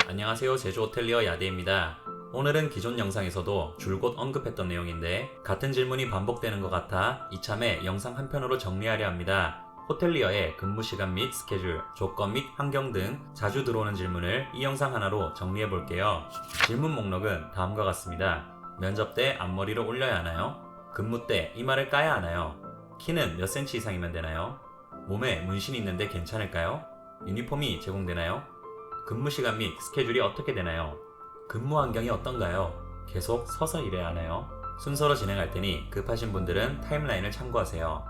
안녕하세요, 제주 호텔리어 야대입니다. 오늘은 기존 영상에서도 줄곧 언급했던 내용인데 같은 질문이 반복되는 것 같아 이참에 영상 한 편으로 정리하려 합니다. 호텔리어의 근무 시간 및 스케줄, 조건 및 환경 등 자주 들어오는 질문을 이 영상 하나로 정리해 볼게요. 질문 목록은 다음과 같습니다. 면접 때 앞머리를 올려야 하나요? 근무 때 이마를 까야 하나요? 키는 몇 cm 이상이면 되나요? 몸에 문신이 있는데 괜찮을까요? 유니폼이 제공되나요? 근무 시간 및 스케줄이 어떻게 되나요? 근무 환경이 어떤가요? 계속 서서 일해야 하나요? 순서로 진행할 테니 급하신 분들은 타임라인을 참고하세요.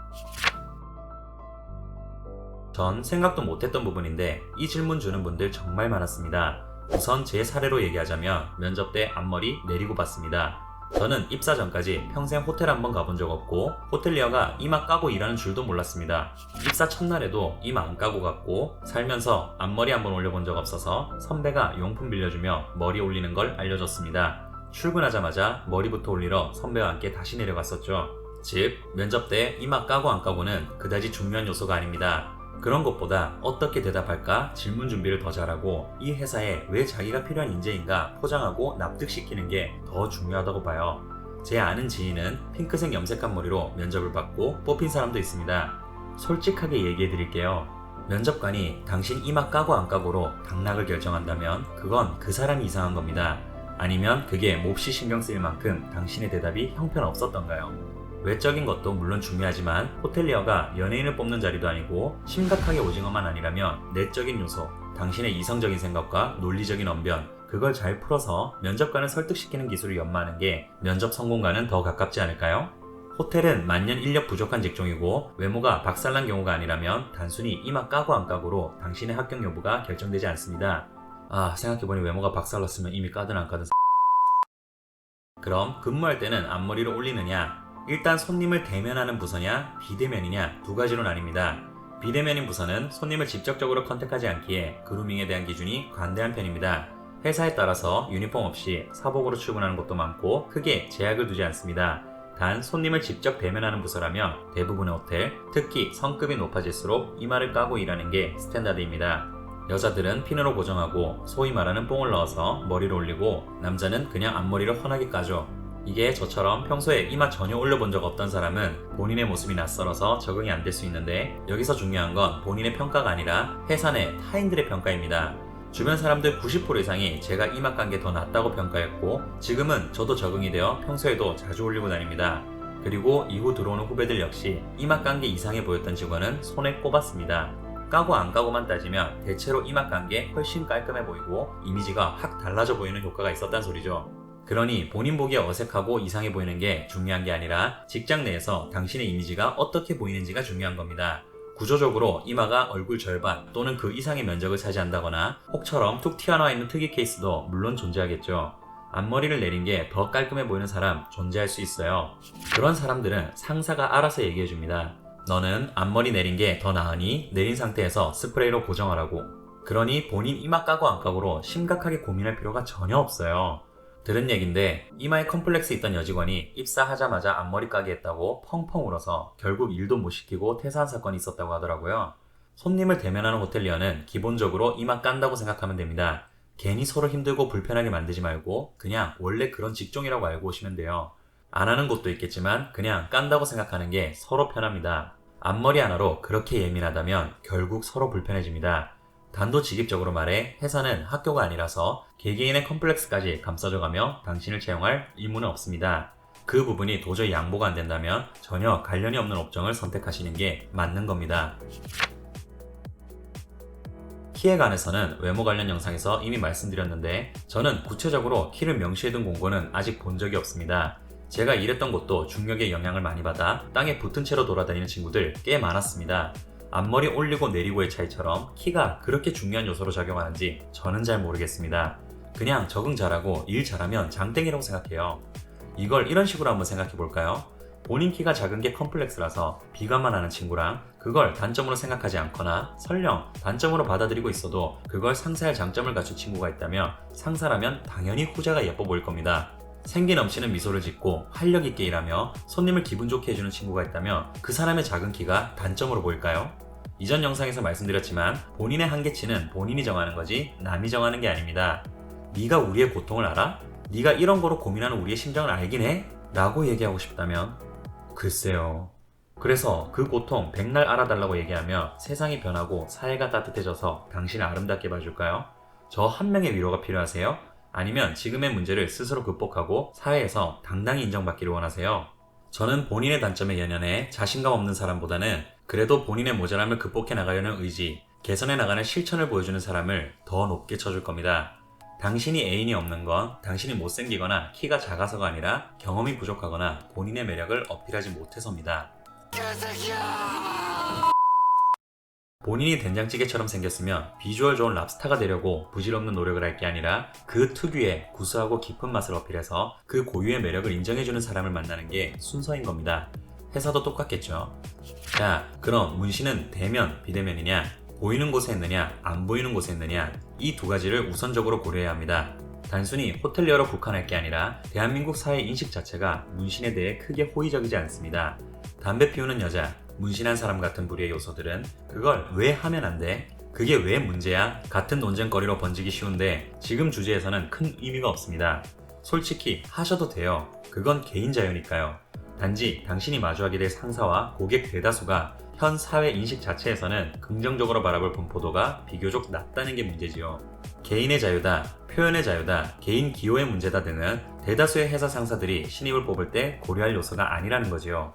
전 생각도 못했던 부분인데 이 질문 주는 분들 정말 많았습니다. 우선 제 사례로 얘기하자면 면접 때 앞머리 내리고 봤습니다. 저는 입사 전까지 평생 호텔 한번 가본 적 없고 호텔리어가 이마 까고 일하는 줄도 몰랐습니다. 입사 첫날에도 이마 안 까고 갔고 살면서 앞머리 한번 올려본 적 없어서 선배가 용품 빌려주며 머리 올리는 걸 알려줬습니다. 출근하자마자 머리부터 올리러 선배와 함께 다시 내려갔었죠. 즉 면접 때 이마 까고 안 까고는 그다지 중요한 요소가 아닙니다. 그런 것보다 어떻게 대답할까 질문 준비를 더 잘하고 이 회사에 왜 자기가 필요한 인재인가 포장하고 납득시키는 게 더 중요하다고 봐요. 제 아는 지인은 핑크색 염색한 머리로 면접을 받고 뽑힌 사람도 있습니다. 솔직하게 얘기해 드릴게요. 면접관이 당신 이마 까고 안 까고로 당락을 결정한다면 그건 그 사람이 이상한 겁니다. 아니면 그게 몹시 신경 쓰일 만큼 당신의 대답이 형편없었던가요? 외적인 것도 물론 중요하지만 호텔리어가 연예인을 뽑는 자리도 아니고 심각하게 오징어만 아니라면 내적인 요소, 당신의 이성적인 생각과 논리적인 언변, 그걸 잘 풀어서 면접관을 설득시키는 기술을 연마하는 게 면접 성공과는 더 가깝지 않을까요? 호텔은 만년 인력 부족한 직종이고 외모가 박살난 경우가 아니라면 단순히 이마 까고 안 까고로 당신의 합격 여부가 결정되지 않습니다. 생각해보니 외모가 박살났으면 이미 까든 안 까든 그럼 근무할 때는 앞머리를 올리느냐? 일단 손님을 대면하는 부서냐 비대면이냐 두 가지로 나뉩니다. 비대면인 부서는 손님을 직접적으로 컨택하지 않기에 그루밍에 대한 기준이 관대한 편입니다. 회사에 따라서 유니폼 없이 사복으로 출근하는 곳도 많고 크게 제약을 두지 않습니다. 단 손님을 직접 대면하는 부서라면 대부분의 호텔, 특히 성급이 높아질수록 이마를 까고 일하는 게 스탠다드입니다. 여자들은 핀으로 고정하고 소위 말하는 뽕을 넣어서 머리를 올리고 남자는 그냥 앞머리를 훤하게 까죠. 이게 저처럼 평소에 이마 전혀 올려본 적 없던 사람은 본인의 모습이 낯설어서 적응이 안 될 수 있는데 여기서 중요한 건 본인의 평가가 아니라 회사 내 타인들의 평가입니다. 주변 사람들 90% 이상이 제가 이마 깐 게 더 낫다고 평가했고 지금은 저도 적응이 되어 평소에도 자주 올리고 다닙니다. 그리고 이후 들어오는 후배들 역시 이마 깐 게 이상해 보였던 직원은 손에 꼽았습니다. 까고 안 까고만 따지면 대체로 이마 깐 게 훨씬 깔끔해 보이고 이미지가 확 달라져 보이는 효과가 있었단 소리죠. 그러니 본인 보기에 어색하고 이상해 보이는 게 중요한 게 아니라 직장 내에서 당신의 이미지가 어떻게 보이는지가 중요한 겁니다. 구조적으로 이마가 얼굴 절반 또는 그 이상의 면적을 차지한다거나 혹처럼 툭 튀어나와 있는 특이 케이스도 물론 존재하겠죠. 앞머리를 내린 게 더 깔끔해 보이는 사람 존재할 수 있어요. 그런 사람들은 상사가 알아서 얘기해 줍니다. 너는 앞머리 내린 게 더 나으니 내린 상태에서 스프레이로 고정하라고. 그러니 본인 이마 까고 안 까고로 심각하게 고민할 필요가 전혀 없어요. 들은 얘긴데 이마에 컴플렉스 있던 여직원이 입사하자마자 앞머리 까게 했다고 펑펑 울어서 결국 일도 못 시키고 퇴사한 사건이 있었다고 하더라고요. 손님을 대면하는 호텔리어는 기본적으로 이마 깐다고 생각하면 됩니다. 괜히 서로 힘들고 불편하게 만들지 말고 그냥 원래 그런 직종이라고 알고 오시면 돼요. 안 하는 곳도 있겠지만 그냥 깐다고 생각하는 게 서로 편합니다. 앞머리 하나로 그렇게 예민하다면 결국 서로 불편해집니다. 단도직입적으로 말해 회사는 학교가 아니라서 개개인의 컴플렉스까지 감싸줘가며 당신을 채용할 의무는 없습니다. 그 부분이 도저히 양보가 안 된다면 전혀 관련이 없는 업종을 선택하시는 게 맞는 겁니다. 키에 관해서는 외모 관련 영상에서 이미 말씀드렸는데 저는 구체적으로 키를 명시해둔 공고는 아직 본 적이 없습니다. 제가 일했던 곳도 중력의 영향을 많이 받아 땅에 붙은 채로 돌아다니는 친구들 꽤 많았습니다. 앞머리 올리고 내리고의 차이처럼 키가 그렇게 중요한 요소로 작용하는지 저는 잘 모르겠습니다. 그냥 적응 잘하고 일 잘하면 장땡이라고 생각해요. 이걸 이런 식으로 한번 생각해 볼까요? 본인 키가 작은 게 컴플렉스라서 비관만 하는 친구랑 그걸 단점으로 생각하지 않거나 설령 단점으로 받아들이고 있어도 그걸 상쇄할 장점을 갖춘 친구가 있다면 상사라면 당연히 후자가 예뻐 보일 겁니다. 생기 넘치는 미소를 짓고 활력 있게 일하며 손님을 기분 좋게 해주는 친구가 있다면 그 사람의 작은 키가 단점으로 보일까요? 이전 영상에서 말씀드렸지만 본인의 한계치는 본인이 정하는 거지 남이 정하는 게 아닙니다. 네가 우리의 고통을 알아? 네가 이런 거로 고민하는 우리의 심정을 알긴 해? 라고 얘기하고 싶다면 글쎄요. 그래서 그 고통 백날 알아달라고 얘기하며 세상이 변하고 사회가 따뜻해져서 당신을 아름답게 봐줄까요? 저 한 명의 위로가 필요하세요? 아니면 지금의 문제를 스스로 극복하고 사회에서 당당히 인정받기를 원하세요? 저는 본인의 단점에 연연해 자신감 없는 사람보다는 그래도 본인의 모자람을 극복해 나가려는 의지, 개선해 나가는 실천을 보여주는 사람을 더 높게 쳐줄 겁니다. 당신이 애인이 없는 건 당신이 못생기거나 키가 작아서가 아니라 경험이 부족하거나 본인의 매력을 어필하지 못해서입니다. 본인이 된장찌개처럼 생겼으면 비주얼 좋은 랍스타가 되려고 부질없는 노력을 할 게 아니라 그 특유의 구수하고 깊은 맛을 어필해서 그 고유의 매력을 인정해주는 사람을 만나는 게 순서인 겁니다. 회사도 똑같겠죠. 자, 그럼 문신은 대면, 비대면이냐, 보이는 곳에 했느냐, 안 보이는 곳에 했느냐, 이 두 가지를 우선적으로 고려해야 합니다. 단순히 호텔리어로 국한할 게 아니라 대한민국 사회 인식 자체가 문신에 대해 크게 호의적이지 않습니다. 담배 피우는 여자, 문신한 사람 같은 부류의 요소들은 그걸 왜 하면 안 돼? 그게 왜 문제야? 같은 논쟁거리로 번지기 쉬운데 지금 주제에서는 큰 의미가 없습니다. 솔직히 하셔도 돼요. 그건 개인 자유니까요. 단지 당신이 마주하게 될 상사와 고객 대다수가 현 사회 인식 자체에서는 긍정적으로 바라볼 분포도가 비교적 낮다는 게 문제지요. 개인의 자유다, 표현의 자유다, 개인 기호의 문제다 등은 대다수의 회사 상사들이 신입을 뽑을 때 고려할 요소가 아니라는 거지요.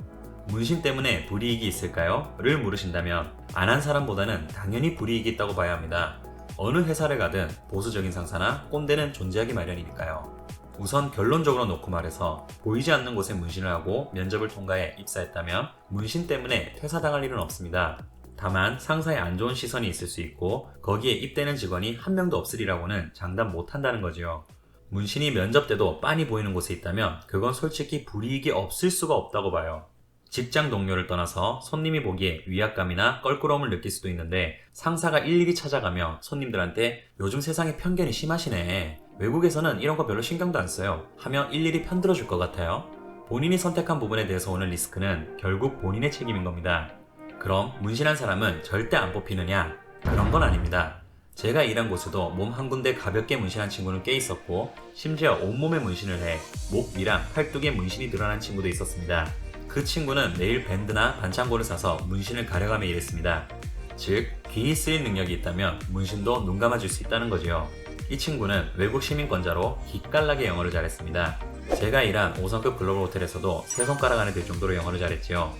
문신 때문에 불이익이 있을까요? 를 물으신다면 안 한 사람보다는 당연히 불이익이 있다고 봐야 합니다. 어느 회사를 가든 보수적인 상사나 꼰대는 존재하기 마련이니까요. 우선 결론적으로 놓고 말해서 보이지 않는 곳에 문신을 하고 면접을 통과해 입사했다면 문신 때문에 퇴사당할 일은 없습니다. 다만 상사의 안 좋은 시선이 있을 수 있고 거기에 입대는 직원이 한 명도 없으리라고는 장담 못한다는 거지요. 문신이 면접 때도 빤히 보이는 곳에 있다면 그건 솔직히 불이익이 없을 수가 없다고 봐요. 직장 동료를 떠나서 손님이 보기에 위압감이나 껄끄러움을 느낄 수도 있는데 상사가 일일이 찾아가며 손님들한테 요즘 세상에 편견이 심하시네. 외국에서는 이런 거 별로 신경도 안 써요. 하며 일일이 편들어 줄 것 같아요. 본인이 선택한 부분에 대해서 오는 리스크는 결국 본인의 책임인 겁니다. 그럼 문신한 사람은 절대 안 뽑히느냐? 그런 건 아닙니다. 제가 일한 곳에도 몸 한 군데 가볍게 문신한 친구는 꽤 있었고 심지어 온몸에 문신을 해 목 위랑 팔뚝에 문신이 드러난 친구도 있었습니다. 그 친구는 매일 밴드나 반창고를 사서 문신을 가려가며 일했습니다. 즉, 귀에 쓰일 능력이 있다면 문신도 눈 감아줄 수 있다는 거지요. 이 친구는 외국 시민권자로 기깔나게 영어를 잘했습니다. 제가 일한 5성급 글로벌 호텔에서도 세 손가락 안에 들 정도로 영어를 잘했지요.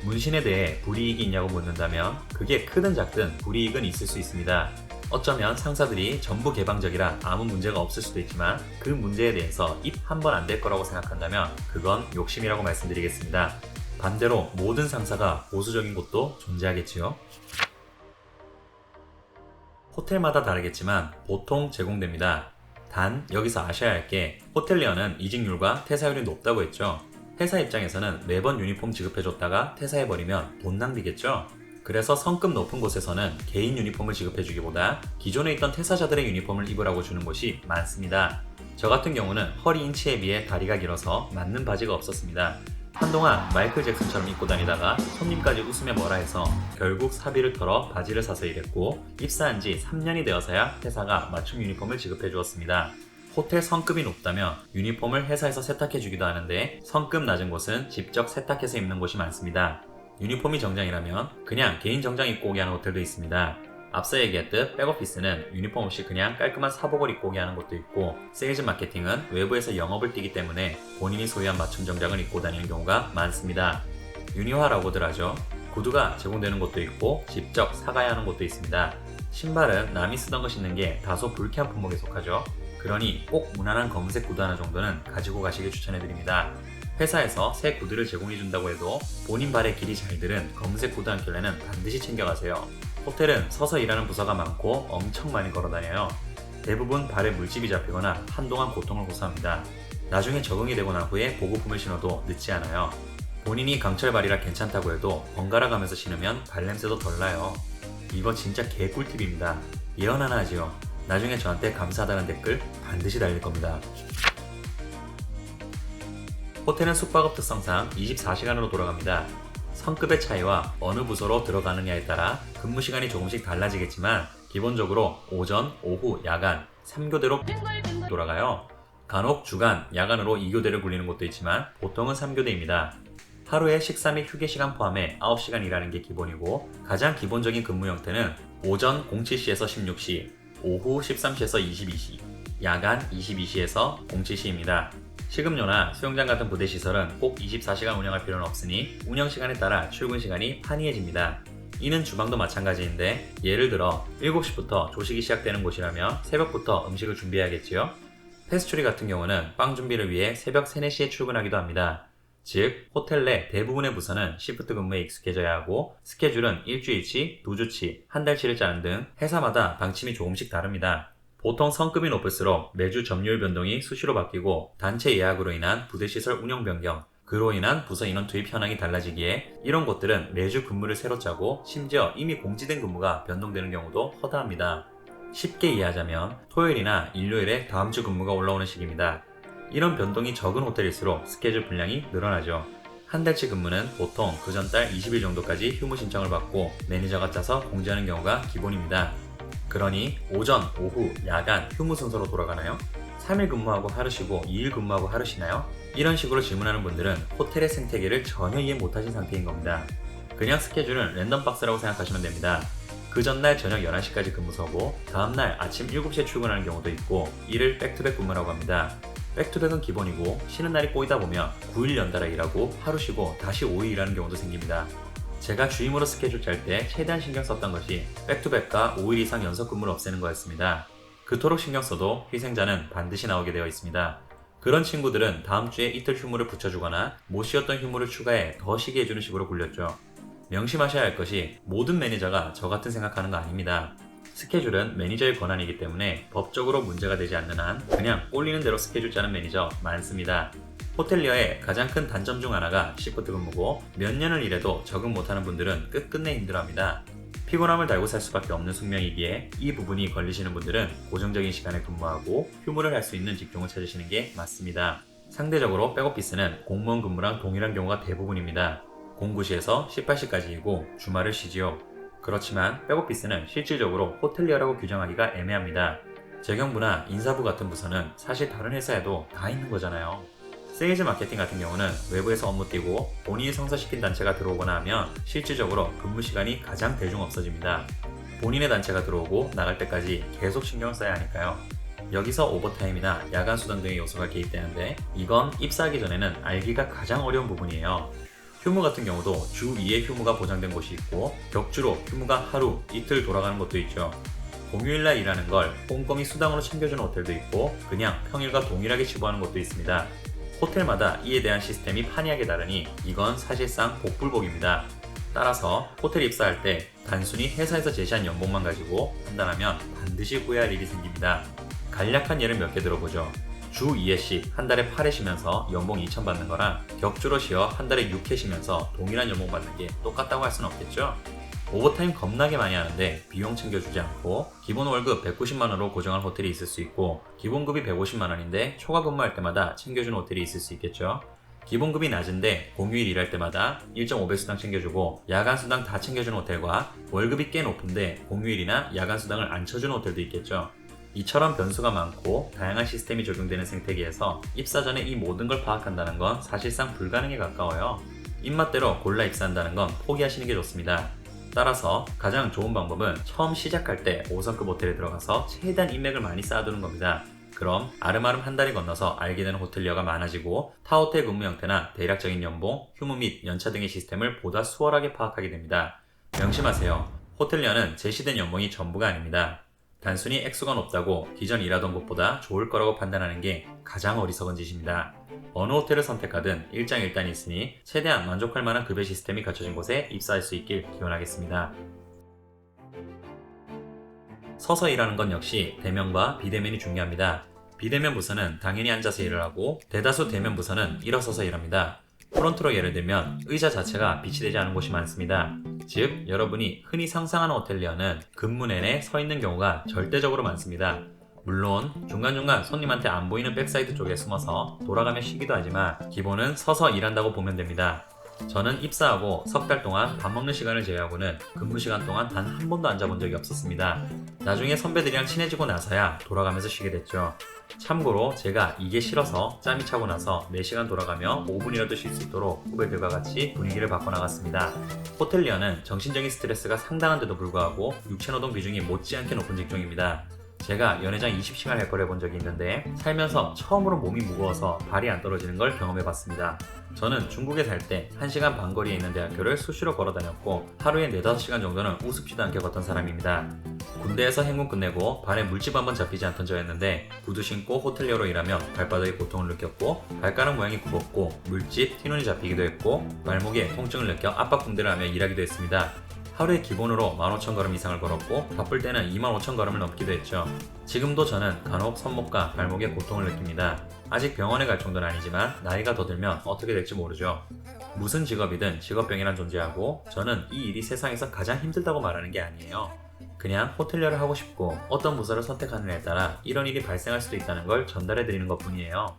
문신에 대해 불이익이 있냐고 묻는다면 그게 크든 작든 불이익은 있을 수 있습니다. 어쩌면 상사들이 전부 개방적이라 아무 문제가 없을 수도 있지만 그 문제에 대해서 입 한 번 안 될 거라고 생각한다면 그건 욕심이라고 말씀드리겠습니다. 반대로 모든 상사가 보수적인 곳도 존재하겠지요. 호텔마다 다르겠지만 보통 제공됩니다. 단 여기서 아셔야 할 게 호텔리어는 이직률과 퇴사율이 높다고 했죠. 회사 입장에서는 매번 유니폼 지급해줬다가 퇴사해버리면 돈 낭비겠죠. 그래서 성급 높은 곳에서는 개인 유니폼을 지급해주기보다 기존에 있던 퇴사자들의 유니폼을 입으라고 주는 곳이 많습니다. 저 같은 경우는 허리 인치에 비해 다리가 길어서 맞는 바지가 없었습니다. 한동안 마이클 잭슨처럼 입고 다니다가 손님까지 웃으며 뭐라 해서 결국 사비를 털어 바지를 사서 일했고 입사한 지 3년이 되어서야 회사가 맞춤 유니폼을 지급해 주었습니다. 호텔 성급이 높다며 유니폼을 회사에서 세탁해주기도 하는데 성급 낮은 곳은 직접 세탁해서 입는 곳이 많습니다. 유니폼이 정장이라면 그냥 개인 정장 입고 오게 하는 호텔도 있습니다. 앞서 얘기했듯 백오피스는 유니폼 없이 그냥 깔끔한 사복을 입고 오게 하는 곳도 있고 세일즈 마케팅은 외부에서 영업을 뛰기 때문에 본인이 소유한 맞춤 정장을 입고 다니는 경우가 많습니다. 유니화라고들 하죠. 구두가 제공되는 곳도 있고 직접 사가야 하는 곳도 있습니다. 신발은 남이 쓰던 거 신는 게 다소 불쾌한 품목에 속하죠. 그러니 꼭 무난한 검은색 구두 하나 정도는 가지고 가시길 추천해드립니다. 회사에서 새 구두를 제공해준다고 해도 본인 발의 길이 잘 들은 검은색 구두 한 켤레는 반드시 챙겨가세요. 호텔은 서서 일하는 부서가 많고 엄청 많이 걸어다녀요. 대부분 발에 물집이 잡히거나 한동안 고통을 호소합니다. 나중에 적응이 되고 난 후에 보급품을 신어도 늦지 않아요. 본인이 강철발이라 괜찮다고 해도 번갈아 가면서 신으면 발냄새도 덜 나요. 이거 진짜 개꿀팁입니다. 예언 하나 하지요. 나중에 저한테 감사하다는 댓글 반드시 달릴 겁니다. 호텔은 숙박업 특성상 24시간으로 돌아갑니다. 성급의 차이와 어느 부서로 들어가느냐에 따라 근무 시간이 조금씩 달라지겠지만 기본적으로 오전, 오후, 야간 3교대로 돌아가요. 간혹 주간, 야간으로 2교대를 굴리는 곳도 있지만 보통은 3교대입니다. 하루에 식사 및 휴게 시간 포함해 9시간 일하는 게 기본이고 가장 기본적인 근무 형태는 오전 07시에서 16시, 오후 13시에서 22시, 야간 22시에서 07시입니다. 식음료나 수영장 같은 부대 시설은 꼭 24시간 운영할 필요는 없으니 운영 시간에 따라 출근 시간이 판이해집니다. 이는 주방도 마찬가지인데 예를 들어 7시부터 조식이 시작되는 곳이라면 새벽부터 음식을 준비해야겠지요. 패스츄리 같은 경우는 빵 준비를 위해 새벽 3, 4시에 출근하기도 합니다. 즉 호텔 내 대부분의 부서는 시프트 근무에 익숙해져야 하고 스케줄은 일주일치, 2주치, 한 달치를 짜는 등 회사마다 방침이 조금씩 다릅니다. 보통 성급이 높을수록 매주 점유율 변동이 수시로 바뀌고 단체 예약으로 인한 부대시설 운영 변경, 그로 인한 부서 인원 투입 현황이 달라지기에 이런 곳들은 매주 근무를 새로 짜고 심지어 이미 공지된 근무가 변동되는 경우도 허다합니다. 쉽게 이해하자면 토요일이나 일요일에 다음 주 근무가 올라오는 시기입니다. 이런 변동이 적은 호텔일수록 스케줄 분량이 늘어나죠. 한 달치 근무는 보통 그 전달 20일 정도까지 휴무 신청을 받고 매니저가 짜서 공지하는 경우가 기본입니다. 그러니 오전, 오후, 야간 휴무 순서로 돌아가나요? 3일 근무하고 하루 쉬고 2일 근무하고 하루 쉬나요? 이런 식으로 질문하는 분들은 호텔의 생태계를 전혀 이해 못하신 상태인 겁니다. 그냥 스케줄은 랜덤박스라고 생각하시면 됩니다. 그 전날 저녁 11시까지 근무서고 다음날 아침 7시에 출근하는 경우도 있고 이를 백투백 근무라고 합니다. 백투백은 기본이고 쉬는 날이 꼬이다 보면 9일 연달아 일하고 하루 쉬고 다시 5일 일하는 경우도 생깁니다. 제가 주임으로 스케줄 짤 때 최대한 신경 썼던 것이 백투백과 5일 이상 연속 근무를 없애는 거였습니다. 그토록 신경 써도 희생자는 반드시 나오게 되어 있습니다. 그런 친구들은 다음 주에 이틀 휴무를 붙여주거나 못 쉬었던 휴무를 추가해 더 쉬게 해주는 식으로 굴렸죠. 명심하셔야 할 것이 모든 매니저가 저 같은 생각하는 거 아닙니다. 스케줄은 매니저의 권한이기 때문에 법적으로 문제가 되지 않는 한 그냥 꼴리는 대로 스케줄 짜는 매니저 많습니다. 호텔리어의 가장 큰 단점 중 하나가 시프트 근무고 몇 년을 일해도 적응 못하는 분들은 끝끝내 힘들어합니다. 피곤함을 달고 살 수밖에 없는 숙명이기에 이 부분이 걸리시는 분들은 고정적인 시간에 근무하고 휴무를 할 수 있는 직종을 찾으시는 게 맞습니다. 상대적으로 백오피스는 공무원 근무랑 동일한 경우가 대부분입니다. 09시에서 18시까지이고 주말을 쉬지요. 그렇지만 백오피스는 실질적으로 호텔리어라고 규정하기가 애매합니다. 재경부나 인사부 같은 부서는 사실 다른 회사에도 다 있는 거잖아요. 세일즈 마케팅 같은 경우는 외부에서 업무 띄고 본인이 성사시킨 단체가 들어오거나 하면 실질적으로 근무 시간이 가장 대중 없어집니다. 본인의 단체가 들어오고 나갈 때까지 계속 신경을 써야 하니까요. 여기서 오버타임이나 야간 수당 등의 요소가 개입되는데 이건 입사하기 전에는 알기가 가장 어려운 부분이에요. 휴무 같은 경우도 주 2의 휴무가 보장된 곳이 있고 격주로 휴무가 하루, 이틀 돌아가는 곳도 있죠. 공휴일날 일하는 걸 꼼꼼히 수당으로 챙겨주는 호텔도 있고 그냥 평일과 동일하게 지불하는 곳도 있습니다. 호텔마다 이에 대한 시스템이 판이하게 다르니 이건 사실상 복불복입니다. 따라서 호텔 입사할 때 단순히 회사에서 제시한 연봉만 가지고 판단하면 반드시 후회할 일이 생깁니다. 간략한 예를 몇 개 들어보죠. 주 2회씩 한 달에 8회 쉬면서 연봉 2,000 받는 거랑 격주로 쉬어 한 달에 6회 쉬면서 동일한 연봉 받는 게 똑같다고 할 수는 없겠죠? 오버타임 겁나게 많이 하는데 비용 챙겨주지 않고 기본 월급 190만원으로 고정한 호텔이 있을 수 있고 기본급이 150만원인데 초과 근무할 때마다 챙겨주는 호텔이 있을 수 있겠죠. 기본급이 낮은데 공휴일 일할 때마다 1.5배 수당 챙겨주고 야간 수당 다 챙겨주는 호텔과 월급이 꽤 높은데 공휴일이나 야간 수당을 안 쳐주는 호텔도 있겠죠. 이처럼 변수가 많고 다양한 시스템이 적용되는 생태계에서 입사 전에 이 모든 걸 파악한다는 건 사실상 불가능에 가까워요. 입맛대로 골라 입사한다는 건 포기하시는 게 좋습니다. 따라서 가장 좋은 방법은 처음 시작할 때 5성급 호텔에 들어가서 최대한 인맥을 많이 쌓아두는 겁니다. 그럼 아름아름 한 달이 건너서 알게 되는 호텔리어가 많아지고 타 호텔 근무 형태나 대략적인 연봉, 휴무 및 연차 등의 시스템을 보다 수월하게 파악하게 됩니다. 명심하세요. 호텔리어는 제시된 연봉이 전부가 아닙니다. 단순히 액수가 높다고 기존 일하던 곳보다 좋을 거라고 판단하는 게 가장 어리석은 짓입니다. 어느 호텔을 선택하든 일장일단이 있으니 최대한 만족할 만한 급여 시스템이 갖춰진 곳에 입사할 수 있길 기원하겠습니다. 서서 일하는 건 역시 대면과 비대면이 중요합니다. 비대면 부서는 당연히 앉아서 일을 하고 대다수 대면 부서는 일어서서 일합니다. 프론트로 예를 들면 의자 자체가 빛이 되지 않은 곳이 많습니다. 즉 여러분이 흔히 상상하는 호텔리어는 근무 내내 서 있는 경우가 절대적으로 많습니다. 물론 중간중간 손님한테 안 보이는 백사이드 쪽에 숨어서 돌아가며 쉬기도 하지만 기본은 서서 일한다고 보면 됩니다. 저는 입사하고 석 달 동안 밥 먹는 시간을 제외하고는 근무 시간 동안 단 한 번도 앉아본 적이 없었습니다. 나중에 선배들이랑 친해지고 나서야 돌아가면서 쉬게 됐죠. 참고로 제가 이게 싫어서 짬이 차고 나서 4시간 돌아가며 5분이라도 쉴 수 있도록 후배들과 같이 분위기를 바꿔나갔습니다. 호텔리어는 정신적인 스트레스가 상당한데도 불구하고 육체노동 비중이 못지않게 높은 직종입니다. 제가 연회장 20시간 헬퍼를 해본 적이 있는데 살면서 처음으로 몸이 무거워서 발이 안 떨어지는 걸 경험해봤습니다. 저는 중국에 살 때 1시간 반 거리에 있는 대학교를 수시로 걸어 다녔고 하루에 4-5시간 정도는 우습지도 않게 걷던 사람입니다. 군대에서 행군 끝내고 발에 물집 한번 잡히지 않던 저였는데 구두 신고 호텔리어로 일하며 발바닥에 고통을 느꼈고 발가락 모양이 굽었고 물집, 티눈이 잡히기도 했고 말목에 통증을 느껴 압박붕대를 하며 일하기도 했습니다. 하루에 기본으로 15,000걸음 이상을 걸었고 바쁠 때는 25,000걸음을 넘기도 했죠. 지금도 저는 간혹 손목과 발목에 고통을 느낍니다. 아직 병원에 갈 정도는 아니지만 나이가 더 들면 어떻게 될지 모르죠. 무슨 직업이든 직업병이란 존재하고 저는 이 일이 세상에서 가장 힘들다고 말하는 게 아니에요. 그냥 호텔리어를 하고 싶고 어떤 부서를 선택하느냐에 따라 이런 일이 발생할 수도 있다는 걸 전달해 드리는 것 뿐이에요.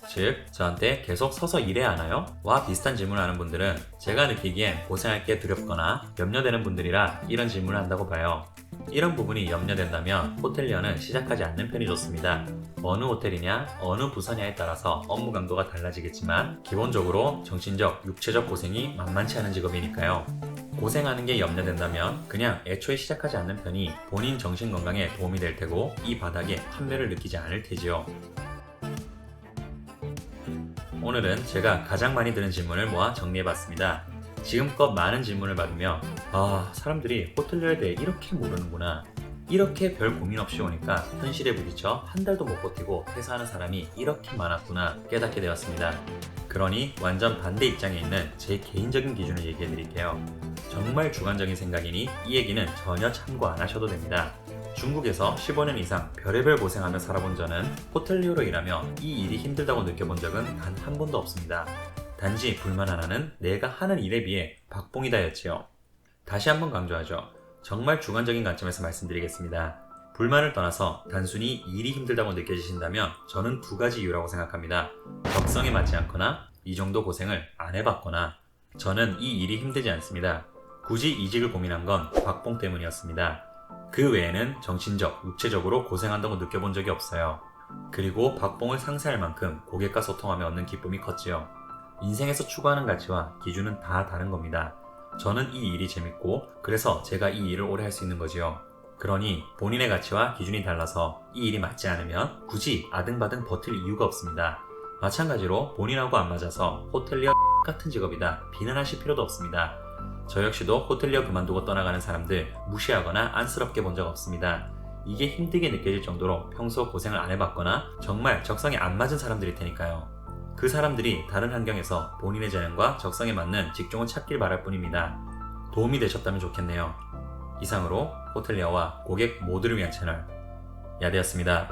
즉, 저한테 계속 서서 일해야 하나요? 와 비슷한 질문을 하는 분들은 제가 느끼기엔 고생할 게 두렵거나 염려되는 분들이라 이런 질문을 한다고 봐요. 이런 부분이 염려된다면 호텔리어는 시작하지 않는 편이 좋습니다. 어느 호텔이냐, 어느 부서냐에 따라서 업무 강도가 달라지겠지만 기본적으로 정신적, 육체적 고생이 만만치 않은 직업이니까요. 고생하는 게 염려된다면 그냥 애초에 시작하지 않는 편이 본인 정신 건강에 도움이 될 테고 이 바닥에 환멸을 느끼지 않을 테지요. 오늘은 제가 가장 많이 드는 질문을 모아 정리해봤습니다. 지금껏 많은 질문을 받으며 사람들이 호텔리어에 대해 이렇게 모르는구나, 이렇게 별 고민 없이 오니까 현실에 부딪혀 한 달도 못 버티고 퇴사하는 사람이 이렇게 많았구나 깨닫게 되었습니다. 그러니 완전 반대 입장에 있는 제 개인적인 기준을 얘기해드릴게요. 정말 주관적인 생각이니 이 얘기는 전혀 참고 안 하셔도 됩니다. 중국에서 15년 이상 별의별 고생하며 살아본 저는 호텔리어로 일하며 이 일이 힘들다고 느껴본 적은 단 한 번도 없습니다. 단지 불만 하나는 내가 하는 일에 비해 박봉이다였지요. 다시 한번 강조하죠. 정말 주관적인 관점에서 말씀드리겠습니다. 불만을 떠나서 단순히 일이 힘들다고 느껴지신다면 저는 2가지 이유라고 생각합니다. 적성에 맞지 않거나 이 정도 고생을 안 해봤거나. 저는 이 일이 힘들지 않습니다. 굳이 이직을 고민한 건 박봉 때문이었습니다. 그 외에는 정신적, 육체적으로 고생한다고 느껴본 적이 없어요. 그리고 박봉을 상쇄할 만큼 고객과 소통하며 얻는 기쁨이 컸지요. 인생에서 추구하는 가치와 기준은 다 다른 겁니다. 저는 이 일이 재밌고 그래서 제가 이 일을 오래 할 수 있는 거지요. 그러니 본인의 가치와 기준이 달라서 이 일이 맞지 않으면 굳이 아등바등 버틸 이유가 없습니다. 마찬가지로 본인하고 안 맞아서 호텔리어 같은 직업이다 비난하실 필요도 없습니다. 저 역시도 호텔리어 그만두고 떠나가는 사람들 무시하거나 안쓰럽게 본 적 없습니다. 이게 힘들게 느껴질 정도로 평소 고생을 안 해봤거나 정말 적성에 안 맞은 사람들일 테니까요. 그 사람들이 다른 환경에서 본인의 재능과 적성에 맞는 직종을 찾길 바랄 뿐입니다. 도움이 되셨다면 좋겠네요. 이상으로 호텔리어와 고객 모두를 위한 채널 야대였습니다.